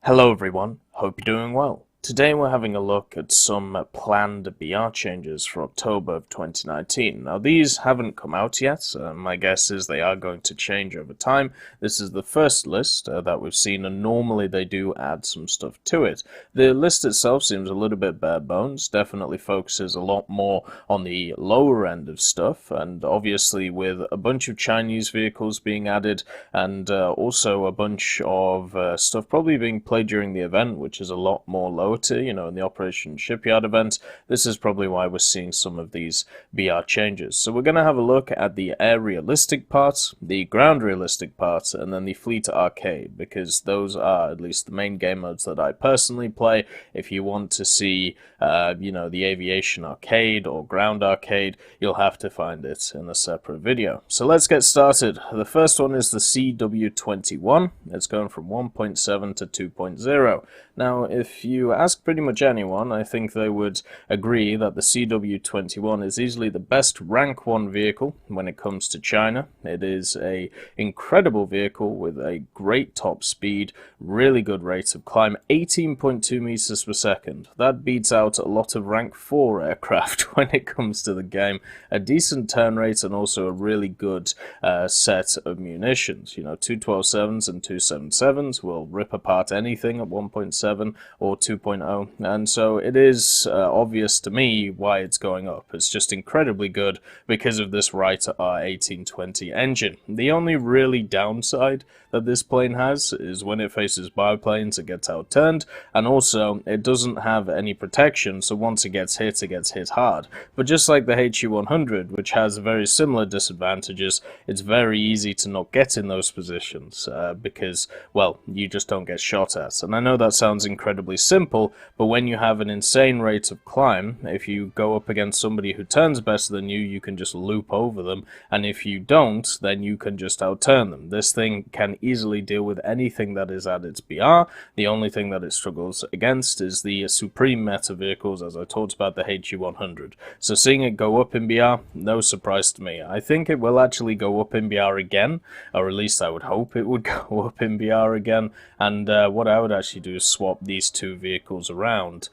Hello everyone, hope you're doing well. Today we're having a look at some planned BR changes for October of 2019. Now these haven't come out yet, my guess is they are going to change over time. This is the first list that we've seen, and normally they do add some stuff to it. The list itself seems a little bit bare bones, definitely focuses a lot more on the lower end of stuff, and obviously with a bunch of Chinese vehicles being added, and also a bunch of stuff probably being played during the event, which is a lot more lower tier, in the Operation Shipyard event. This is probably why we're seeing some of these BR changes. So we're going to have a look at the air realistic part, the ground realistic part, and then the fleet arcade, because those are at least the main game modes that I personally play. If you want to see, the aviation arcade or ground arcade, you'll have to find it in a separate video. So let's get started. The first one is the CW21. It's going from 1.7 to 2.0. Now, if you ask pretty much anyone, I think they would agree that the CW21 is easily the best rank 1 vehicle when it comes to China. It is an incredible vehicle with a great top speed, really good rate of climb, 18.2 meters per second. That beats out a lot of rank 4 aircraft when it comes to the game. A decent turn rate and also a really good set of munitions. 212-7s and 277s will rip apart anything at 1.7 or 2.0, and so it is obvious to me why it's going up. It's just incredibly good because of this Wright R1820 engine. The only really downside that this plane has is when it faces biplanes it gets outturned, and also it doesn't have any protection, so once it gets hit hard. But just like the HE100, which has very similar disadvantages, it's very easy to not get in those positions because, well, you just don't get shot at. And I know that sounds incredibly simple, but when you have an insane rate of climb, if you go up against somebody who turns better than you, you can just loop over them, and if you don't, then you can just outturn them. This thing can easily deal with anything that is at its BR. The only thing that it struggles against is the supreme meta vehicles, as I talked about the HE100. So seeing it go up in BR, no surprise to me. I think it will actually go up in BR again, or at least I would hope it would go up in BR again, and what I would actually do is swap these two vehicles around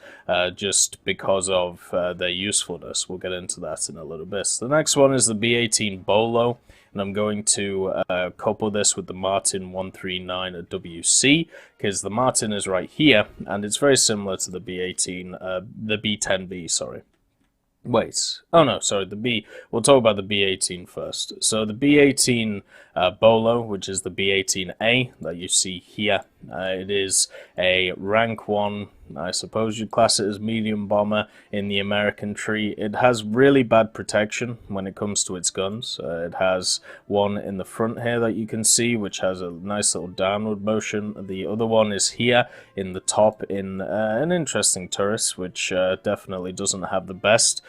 just because of their usefulness. We'll get into that in a little bit. The next one is the B-18 Bolo, and I'm going to couple this with the Martin 139 at WC, because the Martin is right here, and it's very similar to the B-18, the B-10B, sorry. Wait, oh no, sorry, we'll talk about the B-18 first. So the B-18 Bolo, which is the B-18A that you see here, it is a rank 1, I suppose you'd class it as medium bomber in the American tree. It has really bad protection when it comes to its guns. It has one in the front here that you can see, which has a nice little downward motion. The other one is here in the top in an interesting turret, which definitely doesn't have the best,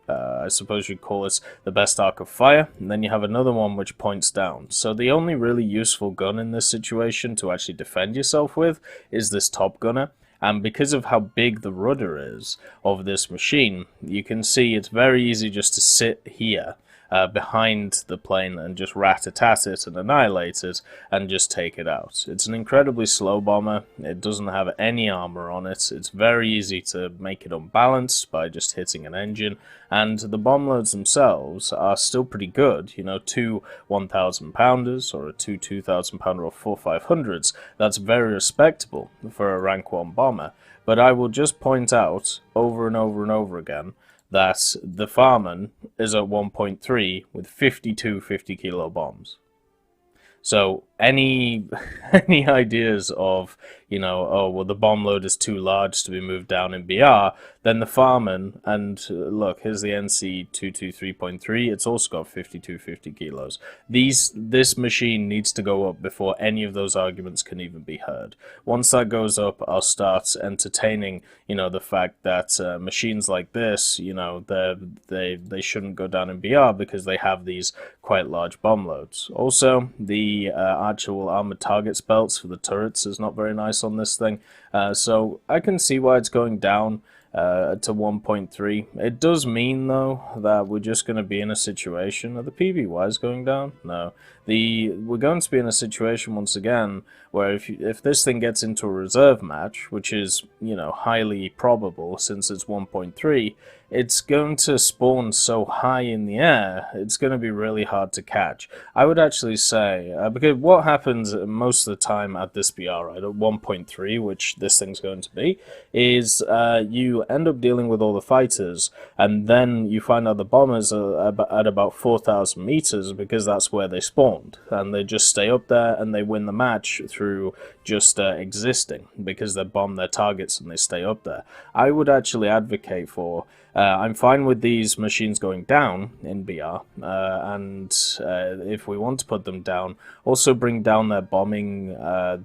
I suppose you'd call it the best arc of fire, and then you have another one which points down. So the only really useful gun in this situation to actually defend yourself with is this top gunner, and because of how big the rudder is of this machine, you can see it's very easy just to sit here behind the plane and just rat-a-tat it and annihilate it and just take it out. It's an incredibly slow bomber. It doesn't have any armor on it. It's very easy to make it unbalanced by just hitting an engine, and the bomb loads themselves are still pretty good. Two 1,000 pounders or a two 2,000 pounder or four 500s, that's very respectable for a rank 1 bomber. But I will just point out over and over and over again that the Farman is at 1.3 with 52 50-kilo bombs. So any ideas of, oh, well, the bomb load is too large to be moved down in BR, then the Farman, and look, here's the NC223.3, it's also got 52 50 kilos. This machine needs to go up before any of those arguments can even be heard. Once that goes up, I'll start entertaining, the fact that machines like this, they shouldn't go down in BR because they have these quite large bomb loads. Also, the actual armored targets belts for the turrets is not very nice on this thing, so I can see why it's going down. to 1.3. It does mean, though, that we're just going to be in a situation. Are the PBYs going down? No. We're going to be in a situation once again where if this thing gets into a reserve match, which is, you know, highly probable since it's 1.3, it's going to spawn so high in the air, it's going to be really hard to catch. I would actually say, because what happens most of the time at this BR, right, at 1.3, which this thing's going to be, is you end up dealing with all the fighters, and then you find out the bombers are at about 4,000 meters, because that's where they spawned, and they just stay up there, and they win the match through just existing, because they bomb their targets and they stay up there. I would actually advocate for I'm fine with these machines going down in BR, and if we want to put them down, also bring down their bombing,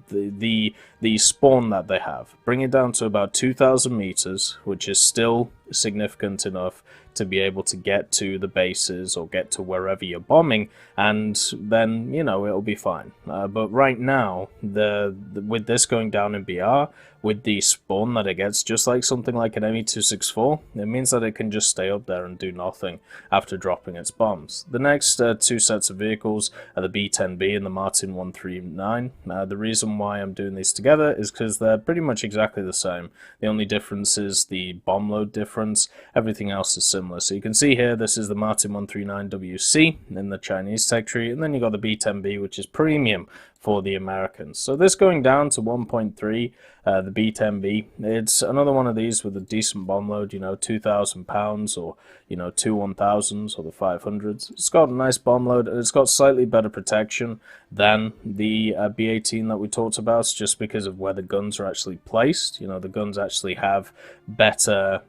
the spawn that they have. Bring it down to about 2,000 meters, which is still significant enough to be able to get to the bases or get to wherever you're bombing, and then, you know, it'll be fine. But right now, with this going down in BR, with the spawn that it gets, just like something like an ME-264, it means that it can just stay up there and do nothing after dropping its bombs. The next two sets of vehicles are the B-10B and the Martin 139. The reason why I'm doing these together is because they're pretty much exactly the same. The only difference is the bomb load difference. Everything else is similar. So you can see here, this is the Martin 139WC in the Chinese tech tree, and then you got the B-10B, which is premium for the Americans. So this going down to 1.3, the B-10B, it's another one of these with a decent bomb load, you know, 2,000 pounds, or, you know, two 1,000s or the 500s. It's got a nice bomb load, and it's got slightly better protection than the B-18 that we talked about, just because of where the guns are actually placed. You know, the guns actually have better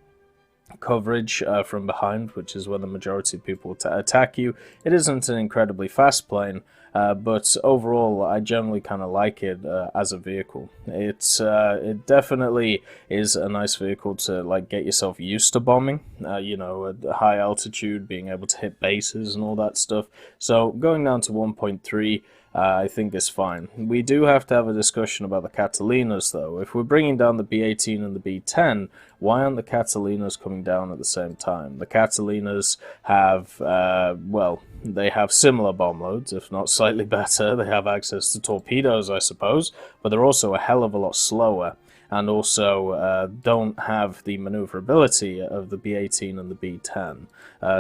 coverage from behind, which is where the majority of people will attack you. It isn't an incredibly fast plane, but overall I generally kind of like it as a vehicle. It definitely is a nice vehicle to like get yourself used to bombing, you know, at high altitude, being able to hit bases and all that stuff. So going down to 1.3 I think is fine. We do have to have a discussion about the Catalinas, though. If we're bringing down the B-18 and the B-10, why aren't the Catalinas coming down at the same time? The Catalinas have, well, they have similar bomb loads, if not slightly better. They have access to torpedoes, I suppose, but they're also a hell of a lot slower, and also don't have the maneuverability of the B-18 and the B-10.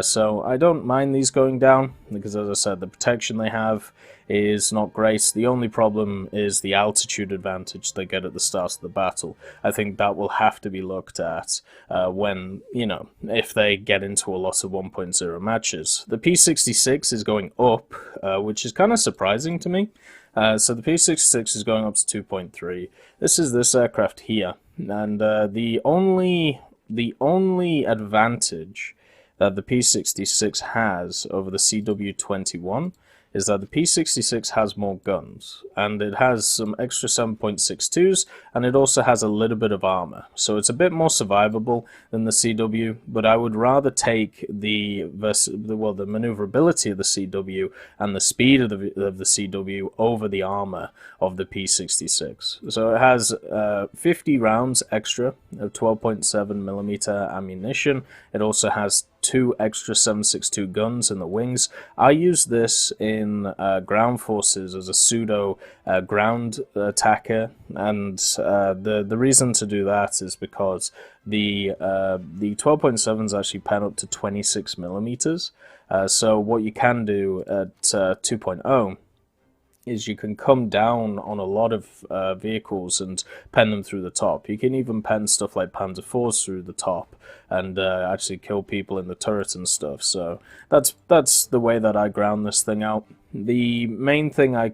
So I don't mind these going down, because as I said, the protection they have is not great. The only problem is the altitude advantage they get at the start of the battle. I think that will have to be looked at when, you know, if they get into a lot of 1.0 matches. The P-66 is going up, which is kind of surprising to me. So the P-66 is going up to 2.3. This is this aircraft here, and the only advantage that the P-66 has over the CW21 is that the P-66 has more guns, and it has some extra 7.62s, and it also has a little bit of armor. So it's a bit more survivable than the CW, but I would rather take the maneuverability of the CW and the speed of the CW over the armor of the P-66. So it has 50 rounds extra of 12.7mm ammunition. It also has 2 extra 7.62 guns in the wings. I use this in ground forces as a pseudo ground attacker, and the reason to do that is because the 12.7s actually pen up to 26mm. So what you can do at 2.0 is you can come down on a lot of vehicles and pen them through the top. You can even pen stuff like Panzer IVs through the top and actually kill people in the turret and stuff. So that's the way that I ground this thing out. The main thing I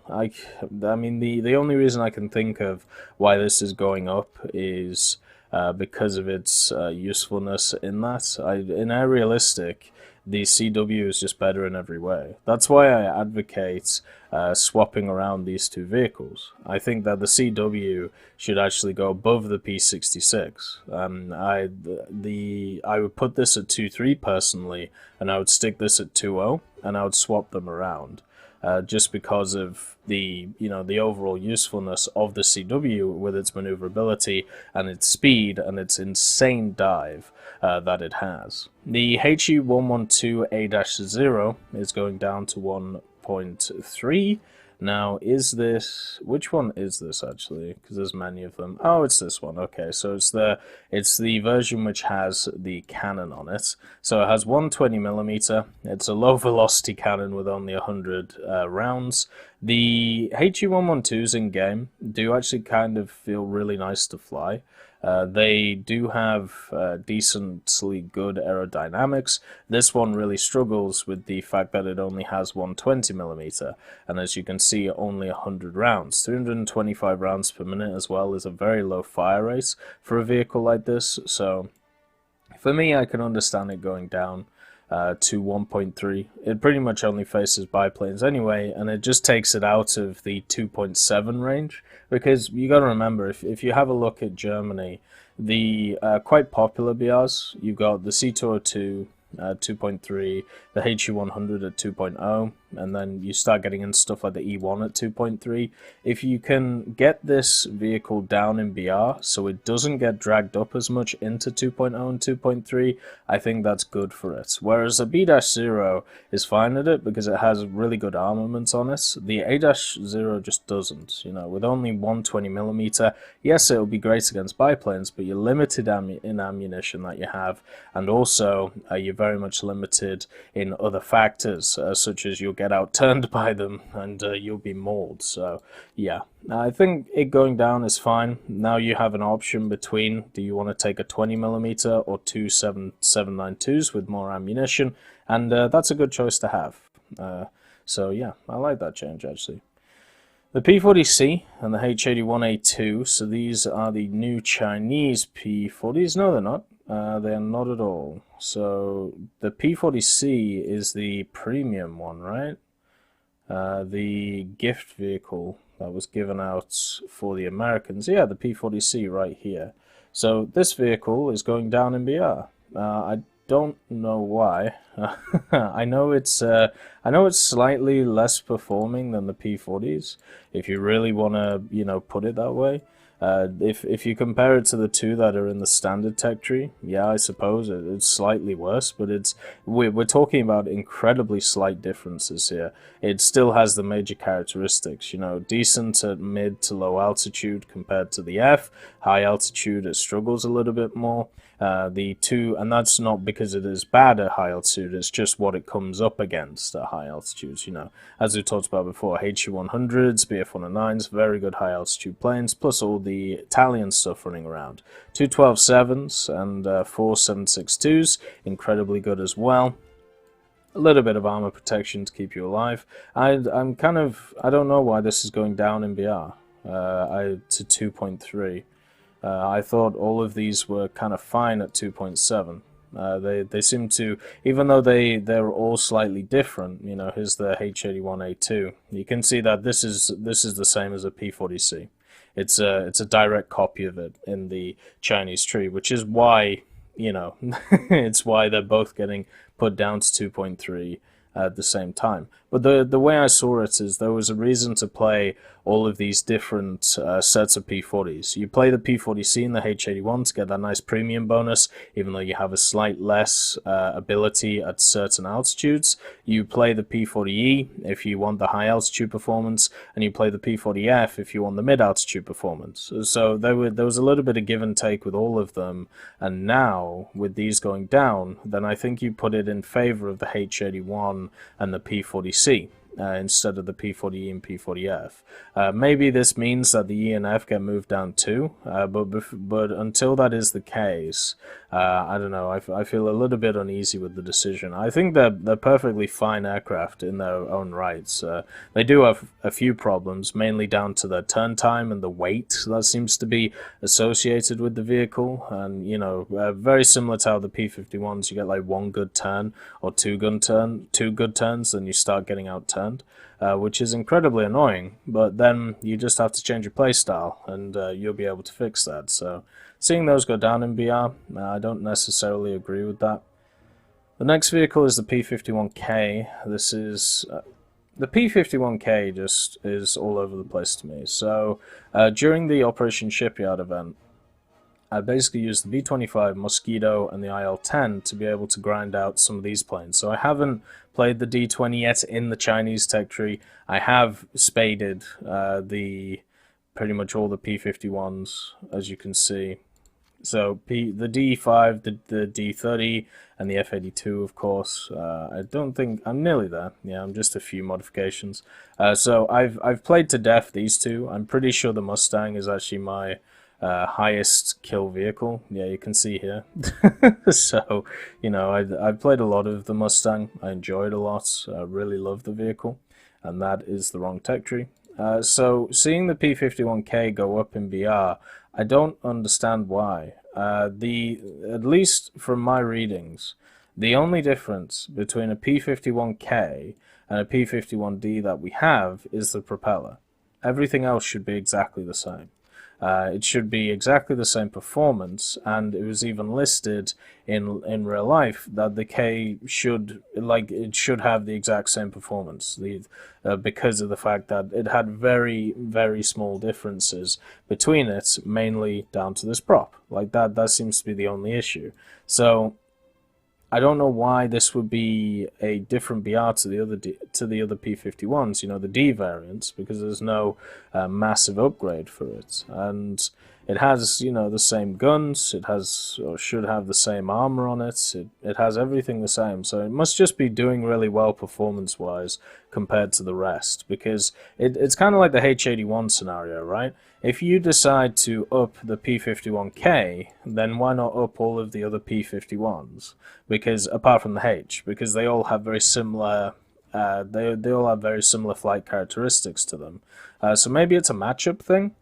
mean, the only reason I can think of why this is going up is because of its usefulness in that. In air realistic, the CW is just better in every way. That's why I advocate swapping around these two vehicles. I think that the CW should actually go above the P66. I would put this at 2.3 personally, and I would stick this at 2.0, and I would swap them around. just because of the the overall usefulness of the CW with its maneuverability and its speed and its insane dive that it has. The HE112A-0 is going down to 1.3. Now, which one is this actually? Because there's many of them. Oh, it's this one. Okay, so it's the version which has the cannon on it. So it has 120mm. It's a low velocity cannon with only 100 rounds. The HE112s in game do actually kind of feel really nice to fly. They do have decently good aerodynamics. This one really struggles with the fact that it only has 120mm, and as you can see, only 100 rounds. 325 rounds per minute as well is a very low fire rate for a vehicle like this, so for me, I can understand it going down to 1.3. It pretty much only faces biplanes anyway, and it just takes it out of the 2.7 range, because you got to remember, if you have a look at Germany, the quite popular BRs, you've got the C202 2.3, the HE100 at 2.0, and then you start getting into stuff like the E1 at 2.3. If you can get this vehicle down in BR so it doesn't get dragged up as much into 2.0 and 2.3, I think that's good for it. Whereas a B-0 is fine at it because it has really good armament on it. The A-0 just doesn't. With only 120mm, yes, it'll be great against biplanes, but you're limited in ammunition that you have, and also you're very much limited in other factors, such as you'll get outturned by them and you'll be mauled. So yeah, I think it going down is fine. Now you have an option between, do you want to take a 20mm or two 7.92s with more ammunition, and that's a good choice to have. So yeah, I like that change actually. The P40C and the H81A2, so these are the new Chinese P40s. No, they're not. They're not at all. So the P40C is the premium one, right? The gift vehicle that was given out for the Americans. Yeah, the P40C right here. So this vehicle is going down in BR. I don't know why. I know it's slightly less performing than the P40s, if you really want to put it that way. If you compare it to the two that are in the standard tech tree, yeah, I suppose it's slightly worse, but we're talking about incredibly slight differences here. It still has the major characteristics, decent at mid to low altitude compared to the F. High altitude, it struggles a little bit more. And that's not because it is bad at high altitude, it's just what it comes up against at high altitudes, As we talked about before, HE100s, BF109s, very good high altitude planes, plus all the Italian stuff running around. 212-7s and 4 7.62s, incredibly good as well. A little bit of armor protection to keep you alive. I don't know why this is going down in BR to 2.3. I thought all of these were kind of fine at 2.7. They seem to, even though they're all slightly different. Here's the H81A2. You can see that this is the same as a P40C. It's a direct copy of it in the Chinese tree, which is why it's why they're both getting put down to 2.3 at the same time. But the way I saw it is there was a reason to play all of these different sets of P40s. You play the P40C and the H81 to get that nice premium bonus, even though you have a slight less ability at certain altitudes. You play the P40E if you want the high altitude performance, and you play the P40F if you want the mid altitude performance. So there was a little bit of give and take with all of them, and now with these going down, then I think you put it in favor of the H81 and the P40C. Instead of the P40E and P40F. Maybe this means that the E and F get moved down too, but until that is the case, I don't know, I feel a little bit uneasy with the decision. I think they're perfectly fine aircraft in their own rights. They do have a few problems, mainly down to their turn time and the weight that seems to be associated with the vehicle, and very similar to how the P51s, you get like one good turn or two good turns, then you start getting outturned. Which is incredibly annoying, but then you just have to change your playstyle, and you'll be able to fix that. So seeing those go down in BR, I don't necessarily agree with that. The next vehicle is the P51K. This is the P51K just is all over the place to me. So during the Operation Shipyard event, I basically used the V25, Mosquito, and the IL-10 to be able to grind out some of these planes. So I haven't played the D20 yet in the Chinese tech tree. I have spaded pretty much all the P51s, as you can see. So the D5, the D30, and the F82, of course. I don't think I'm nearly there. Yeah, I'm just a few modifications. So I've played to death these two. I'm pretty sure the Mustang is actually my highest kill vehicle. Yeah, you can see here. So, you know, I've played a lot of the Mustang. I enjoy it a lot. I really love the vehicle, and that is the wrong tech tree. So seeing the P51K go up in BR, I don't understand why. At least from my readings, the only difference between a P51K and a P51D that we have is the propeller. Everything else should be exactly the same. It should be exactly the same performance, and it was even listed in real life that the K should have the exact same performance. Because of the fact that it had very, very small differences between it, mainly down to this prop. Like that seems to be the only issue. So I don't know why this would be a different BR to the other P51s, you know, the D variants, because there's no massive upgrade for it, and it has, you know, the same guns. It has, or should have, the same armor on it. It has everything the same, so it must just be doing really well performance-wise compared to the rest, because it's kind of like the H81 scenario, right? If you decide to up the P51K, then why not up all of the other P51s? Because apart from the H, because they all have very similar, they all have very similar flight characteristics to them. So maybe it's a matchup thing.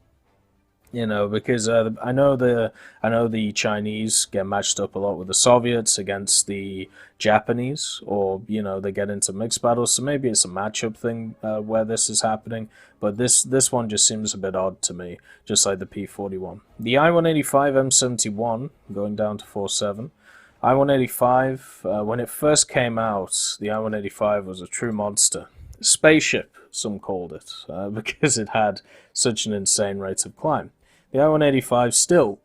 You know, because I know the Chinese get matched up a lot with the Soviets against the Japanese, or you know, they get into mixed battles. So maybe it's a matchup thing where this is happening. But this one just seems a bit odd to me, just like the P41. The I-185 M71 going down to 4.7. I-185, when it first came out, the I-185 was a true monster. Spaceship, some called it, because it had such an insane rate of climb. The I-185 still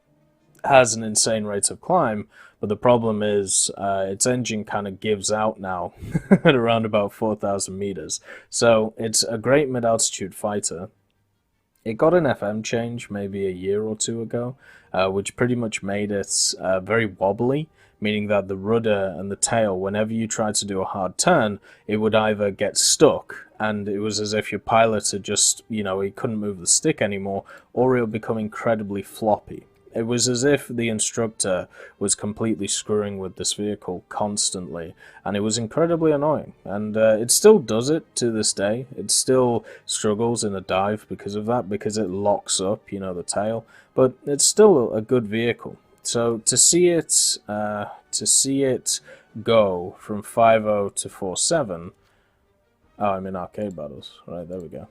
has an insane rate of climb, but the problem is its engine kind of gives out now at around about 4,000 meters. So it's a great mid-altitude fighter. It got an FM change maybe a year or two ago, which pretty much made it very wobbly, meaning that the rudder and the tail, whenever you tried to do a hard turn, it would either get stuck, and it was as if your pilot had just, you know, he couldn't move the stick anymore, or it would become incredibly floppy. It was as if the instructor was completely screwing with this vehicle constantly, and it was incredibly annoying. And it still does it to this day. It still struggles in a dive because of that, because it locks up, you know, the tail. But it's still a good vehicle. So to see it go from 5.0 to 4.7. Oh, I'm in arcade battles. Right, there we go.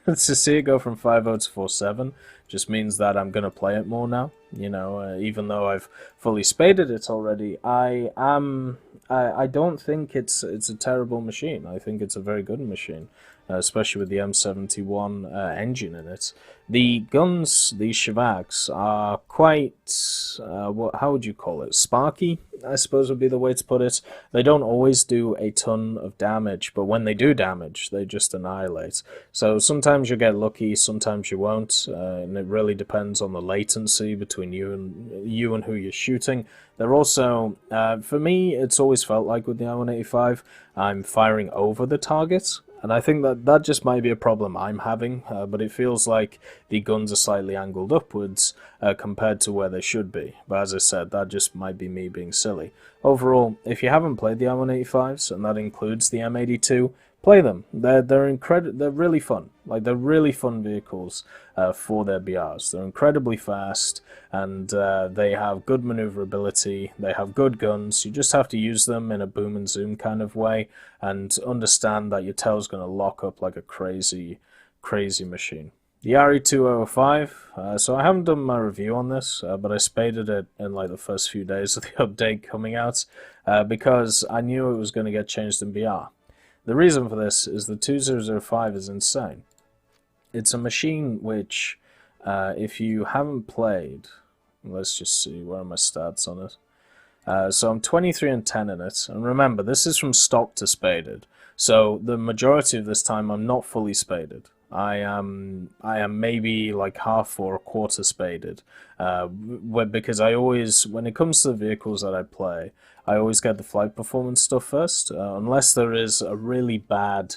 To see it go from 5.0 to 4.7 just means that I'm going to play it more now. You know, even though I've fully spaded it already, I don't think it's a terrible machine. I think it's a very good machine, especially with the M71 engine in it. The guns, these Shavags, are quite, how would you call it? Sparky, I suppose would be the way to put it. They don't always do a ton of damage, but when they do damage, they just annihilate. So sometimes you get lucky, sometimes you won't, and it really depends on the latency between you and who you're shooting. They're also, for me, it's always felt like with the I-185, I'm firing over the target. And I think that just might be a problem I'm having, but it feels like the guns are slightly angled upwards compared to where they should be. But as I said, that just might be me being silly. Overall, if you haven't played the I-185s, and that includes the M82, play them. They're really fun. Like, they're really fun vehicles for their BRs. They're incredibly fast, and they have good maneuverability. They have good guns. You just have to use them in a boom and zoom kind of way, and understand that your tail's going to lock up like a crazy, crazy machine. The RE2005, so I haven't done my review on this, but I spaded it in like the first few days of the update coming out, because I knew it was going to get changed in BR. The reason for this is the 2005 is insane. It's a machine which, if you haven't played, let's just see, where are my stats on it? So I'm 23 and 10 in it, and remember, this is from stock to spaded. So the majority of this time I'm not fully spaded. I am maybe like half or a quarter spaded, because I always, when it comes to the vehicles that I play, I always get the flight performance stuff first, unless there is a really bad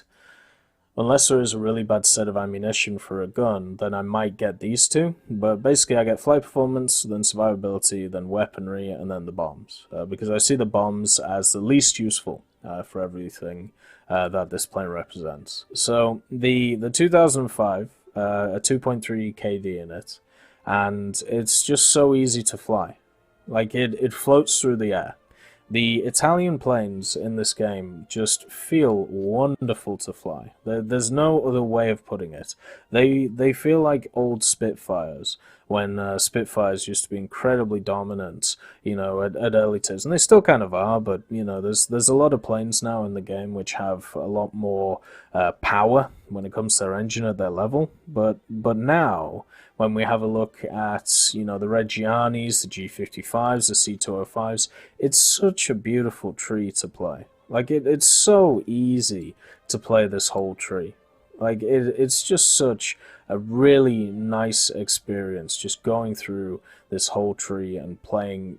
set of ammunition for a gun, then I might get these two. But basically I get flight performance, then survivability, then weaponry, and then the bombs. Because I see the bombs as the least useful for everything that this plane represents. So the 2005, a 2.3 KD in it, and it's just so easy to fly. Like it floats through the air. The Italian planes in this game just feel wonderful to fly. There's no other way of putting it. They feel like old Spitfires, when Spitfires used to be incredibly dominant, at early tiers, and they still kind of are. But there's a lot of planes now in the game which have a lot more power when it comes to their engine at their level. But now, when we have a look at the Reggianis, the G55s, the C205s, it's such a beautiful tree to play. Like it's so easy to play this whole tree. Like it's just such a really nice experience, just going through this whole tree and playing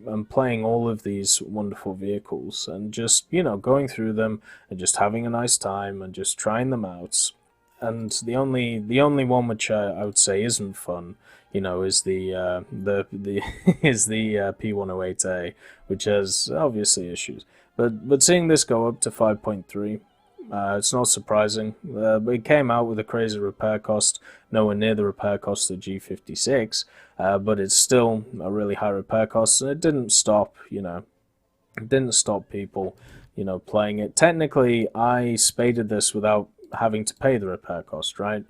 all of these wonderful vehicles, and just going through them and just having a nice time and just trying them out. And the only one which I would say isn't fun, is the P108A, which has obviously issues. But seeing this go up to 5.3, it's not surprising. It came out with a crazy repair cost, nowhere near the repair cost of the G56, but it's still a really high repair cost, and it didn't stop people, playing it. Technically, I spaded this without having to pay the repair cost, right?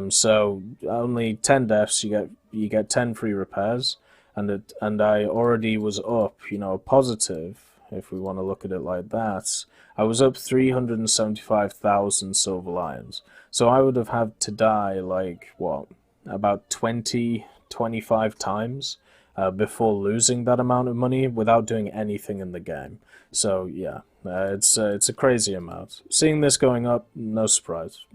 So only 10 deaths, you get 10 free repairs, and I already was up, positive, if we want to look at it like that. I was up 375,000 silver lions. So I would have had to die like about 25 times before losing that amount of money without doing anything in the game. So yeah, it's a crazy amount. Seeing this going up, no surprise.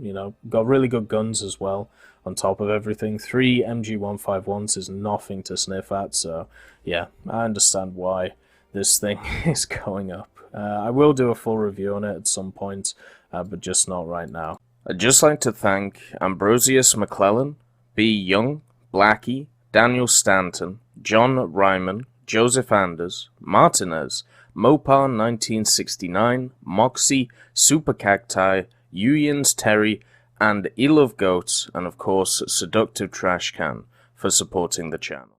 Got really good guns as well. On top of everything, 3 MG151s is nothing to sniff at. So yeah, I understand why this thing is going up. I will do a full review on it at some point, but just not right now. I'd just like to thank Ambrosius McClellan, B. Young, Blackie, Daniel Stanton, John Ryman, Joseph Anders, Martinez, Mopar 1969, Moxie, Super Cacti, Uyans Terry, and Elove Goats, and of course Seductive Trash Can for supporting the channel.